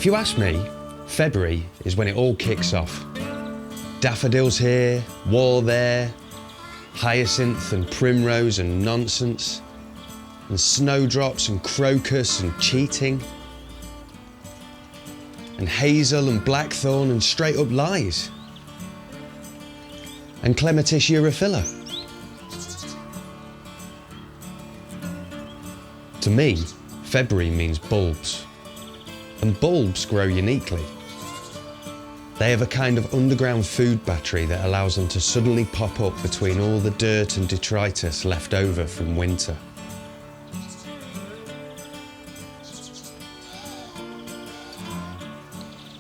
If you ask me, February is when it all kicks off. Daffodils here, wall there, hyacinth and primrose and nonsense, and snowdrops and crocus and cheating, and hazel and blackthorn and straight up lies, and Clematis Urophylla. To me, February means bulbs, and bulbs grow uniquely. They have a kind of underground food battery that allows them to suddenly pop up between all the dirt and detritus left over from winter.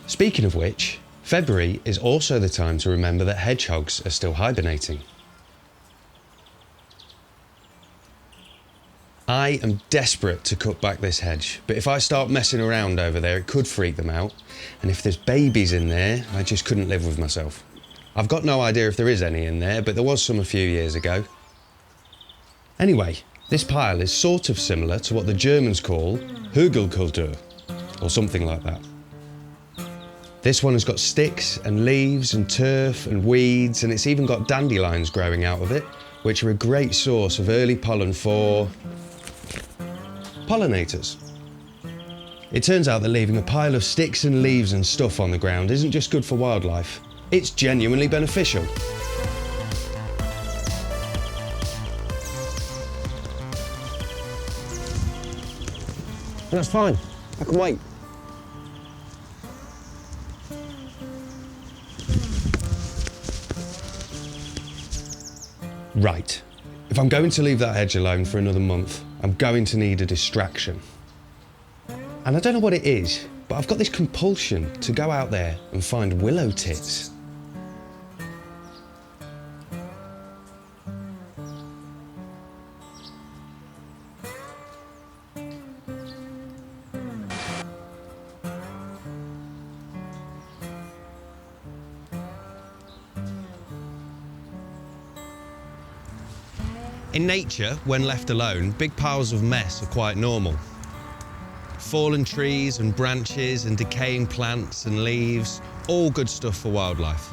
Speaking of which, February is also the time to remember that hedgehogs are still hibernating. I am desperate to cut back this hedge, but if I start messing around over there, it could freak them out. And if there's babies in there, I just couldn't live with myself. I've got no idea if there is any in there, but there was some a few years ago. Anyway, this pile is sort of similar to what the Germans call Hügelkultur, or something like that. This one has got sticks and leaves and turf and weeds, and it's even got dandelions growing out of it, which are a great source of early pollen for pollinators. It turns out that leaving a pile of sticks and leaves and stuff on the ground isn't just good for wildlife, it's genuinely beneficial. That's fine, I can wait. Right, if I'm going to leave that hedge alone for another month, I'm going to need a distraction. And I don't know what it is, but I've got this compulsion to go out there and find willow tits. In nature, when left alone, big piles of mess are quite normal. Fallen trees and branches and decaying plants and leaves, all good stuff for wildlife.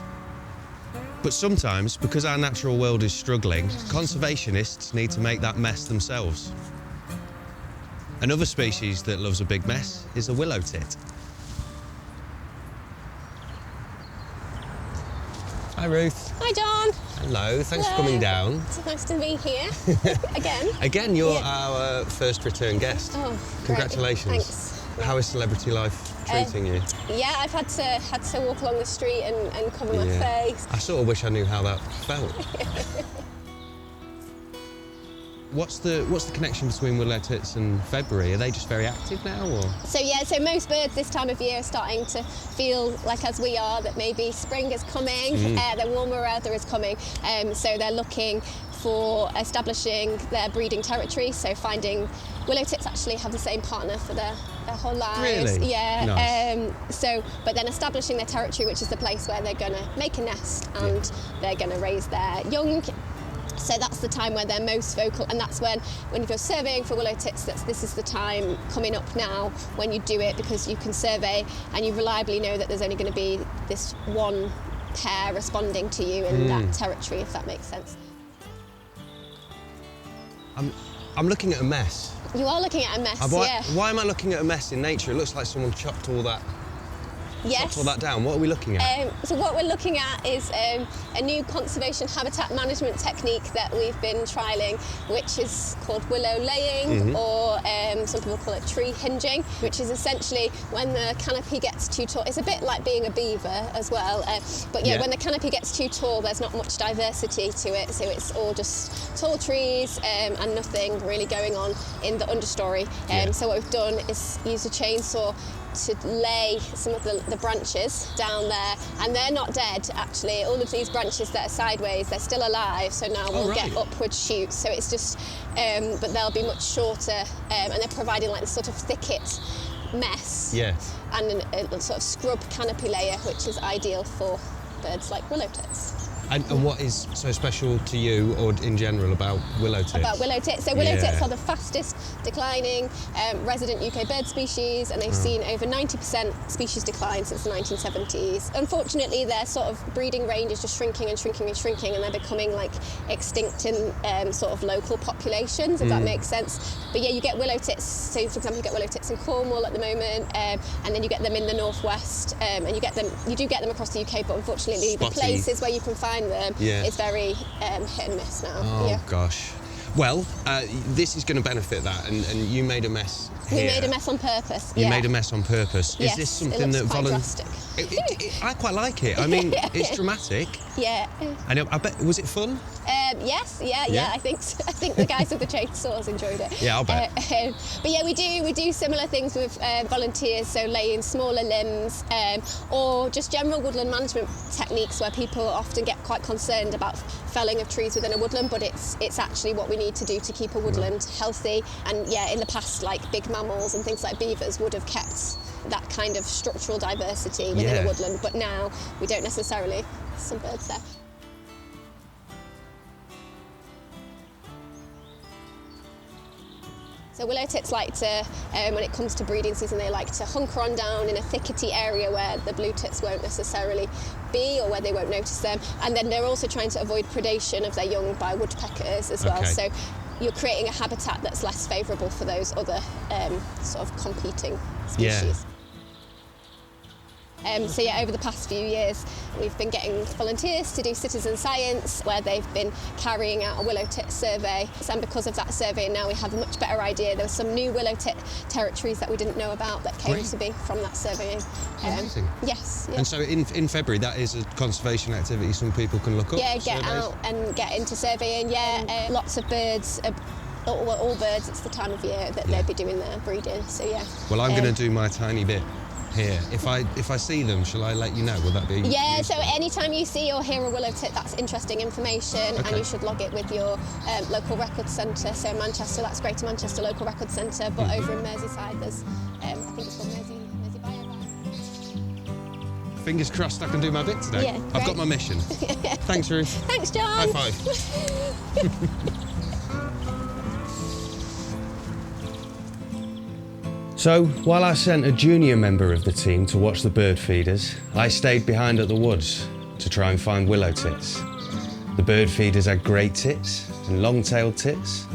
But sometimes, because our natural world is struggling, conservationists need to make that mess themselves. Another species that loves a big mess is a willow tit. Hi, Ruth. Hi, John. Hello, thanks for coming down. It's nice to be here again. Again, you're our first return guest. Oh, congratulations. Great. Thanks. How is celebrity life treating you? Yeah, I've had to walk along the street and cover my face. I sort of wish I knew how that felt. What's the connection between willow tits and February? Are they just very active now, or? So most birds this time of year are starting to feel like, as we are, that maybe spring is coming, the warmer weather is coming. So they're looking for establishing their breeding territory. So finding willow tits actually have the same partner for their whole lives. Really? Yeah. Nice. But then establishing their territory, which is the place where they're going to make a nest and they're going to raise their young. So that's the time where they're most vocal, and that's when you're surveying for willow tits, this is the time coming up now when you do it, because you can survey and you reliably know that there's only going to be this one pair responding to you in that territory, if that makes sense. I'm looking at a mess. You are looking at a mess, yeah. Why am I looking at a mess in nature? It looks like someone chopped all that down. What are we looking at? So what we're looking at is a new conservation habitat management technique that we've been trialling, which is called willow laying, or some people call it tree hinging, which is essentially when the canopy gets too tall. It's a bit like being a beaver as well, but when the canopy gets too tall, there's not much diversity to it, so it's all just tall trees and nothing really going on in the understory. So what we've done is use a chainsaw to lay some of the branches down there, and they're not dead actually. All of these branches that are sideways, they're still alive, so now we'll get upward shoots. So it's just, but they'll be much shorter, and they're providing like this sort of thicket mess and a sort of scrub canopy layer, which is ideal for birds like willow tits. And what is so special to you, or in general, about willow tits? About willow tits. So willow tits are the fastest declining resident UK bird species, and they've seen over 90% species decline since the 1970s. Unfortunately, their sort of breeding range is just shrinking and shrinking and shrinking, and they're becoming like extinct in sort of local populations, if that makes sense. But yeah, you get willow tits. So for example, you get willow tits in Cornwall at the moment, and then you get them in the northwest, and you do get them across the UK, but unfortunately the places where you can find them is very hit and miss now. Oh gosh. Well, this is going to benefit that, and you made a mess here. We made a mess on purpose. You made a mess on purpose. Yes, is this something it looks that quite drastic. I quite like it. I mean, it's dramatic. Yeah. I know. I bet. Was it fun? Yes. Yeah. I think so. I think the guys with the chainsaws enjoyed it. Yeah, I'll bet. But yeah, we do similar things with volunteers. So laying smaller limbs, or just general woodland management techniques where people often get quite concerned about felling of trees within a woodland, but it's actually what we need to do to keep a woodland healthy. And yeah, in the past, like big mammals and things like beavers would have kept that kind of structural diversity within a woodland, but now we don't necessarily. Some birds there. So willow tits like to, when it comes to breeding season, they like to hunker on down in a thickety area where the blue tits won't necessarily be, or where they won't notice them. And then they're also trying to avoid predation of their young by woodpeckers as well. So you're creating a habitat that's less favourable for those other sort of competing species. So yeah, over the past few years, we've been getting volunteers to do citizen science, where they've been carrying out a willow tit survey. And because of that survey, now we have a much better idea. There were some new willow tit territories that we didn't know about that came to be from that surveying. Amazing. Yes. Yeah. And so in February, that is a conservation activity some people can look up? Yeah, get out and get into surveying. Yeah, lots of birds. All birds, it's the time of year that they'd be doing their breeding. So yeah. Well, I'm going to do my tiny bit here. If I see them, shall I let you know? Will that be useful? So anytime you see or hear a willow tit, that's interesting information, and you should log it with your local records centre. So Manchester, that's Greater Manchester Local Records Centre, but over in Merseyside there's, I think it's called Mersey Bio. Fingers crossed I can do my bit today. Yeah, I've got my mission. Thanks, Ruth. Thanks, John. High five. So, while I sent a junior member of the team to watch the bird feeders, I stayed behind at the woods to try and find willow tits. The bird feeders had great tits and long-tailed tits.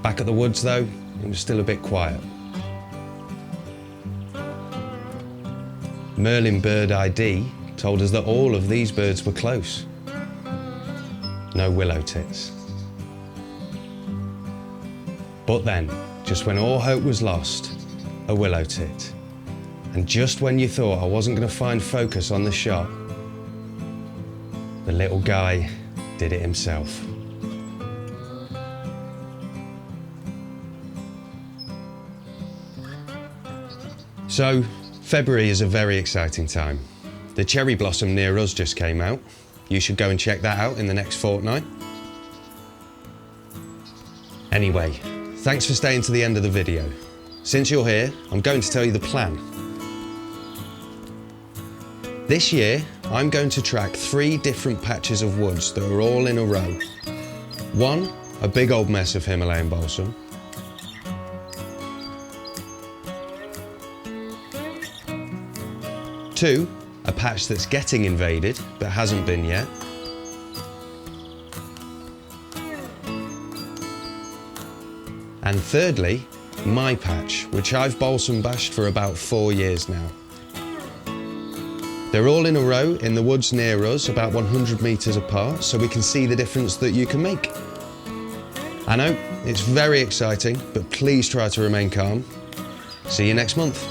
Back at the woods though, it was still a bit quiet. Merlin Bird ID told us that all of these birds were close. No willow tits. But then, just when all hope was lost, a willow tit. And just when you thought I wasn't going to find focus on the shot, the little guy did it himself. So, February is a very exciting time. The cherry blossom near us just came out. You should go and check that out in the next fortnight. Anyway, thanks for staying to the end of the video. Since you're here, I'm going to tell you the plan. This year, I'm going to track 3 different patches of woods that are all in a row. 1, a big old mess of Himalayan balsam. 2, a patch that's getting invaded, but hasn't been yet. And thirdly, my patch, which I've balsam bashed for about 4 years now. They're all in a row in the woods near us, about 100 metres apart, so we can see the difference that you can make. I know, it's very exciting, but please try to remain calm. See you next month.